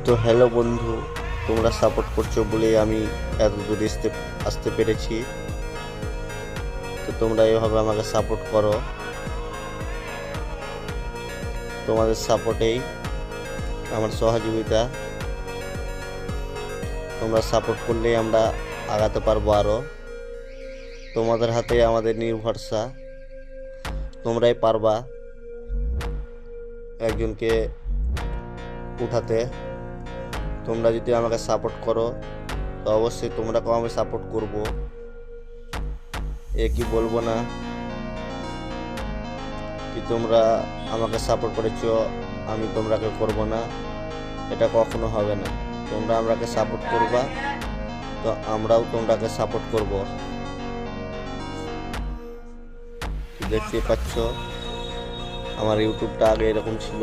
তো হ্যালো বন্ধু, তোমরা সাপোর্ট করছো বলেই আমি এত দূর আসতে পেরেছি। তো তোমরা এভাবে আমাকে সাপোর্ট করো, তোমাদের সাপোর্টেই আমার সহযোগিতা। তোমরা সাপোর্ট করলেই আমরা আগাতে পারবো আরও। তোমাদের হাতেই আমাদের নির্ভরসা, তোমরাই পারবা একজনকে উঠাতে। তোমরা যদি আমাকে সাপোর্ট করো তো অবশ্যই তোমরাকেও আমি সাপোর্ট করবো। কি বলবো না কি তোমরা আমাকে সাপোর্ট করেছো আমি তোমরাকে করব না, এটা কখনো হবে না। তোমরা আমাকে সাপোর্ট করবা তো আমরাও তোমরাকে সাপোর্ট করব। দেখতে পাচ্ছ আমার ইউটিউবটা আগে এরকম ছিল,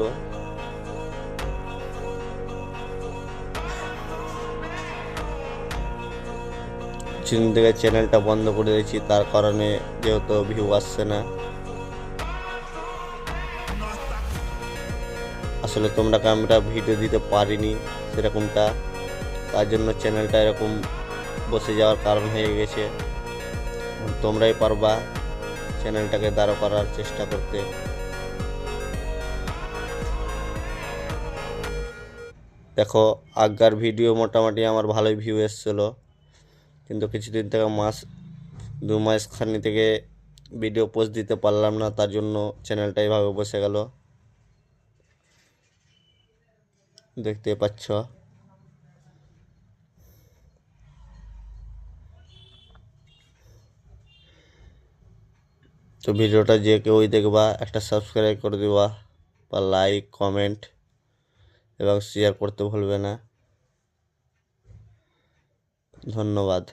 কিছুদিন থেকে চ্যানেলটা বন্ধ করে দিয়েছি, তার কারণে যেহেতু ভিউ আসছে না। আসলে তোমরাকে আমরা ভিডিও দিতে পারিনি সেরকমটা, তার জন্য চ্যানেলটা এরকম বসে যাওয়ার কারণ হয়ে গেছে। তোমরাই পারবা চ্যানেলটাকে দাঁড় করার চেষ্টা করতে। দেখো আগের ভিডিও মোটামুটি আমার ভালোই ভিউ এসেছিল, কিন্তু কিছুদিন থেকে দু মাস খানি থেকে ভিডিও পোস্ট দিতে পারলাম না, তার জন্য চ্যানেলটা এভাবে বসে গেল। দেখতে পাচ্ছ। তো ভিডিওটা যে কেউই দেখবা একটা সাবস্ক্রাইব করে দিবা, বা লাইক কমেন্ট এবং শেয়ার করতে ভুলবে না। ধন্যবাদ।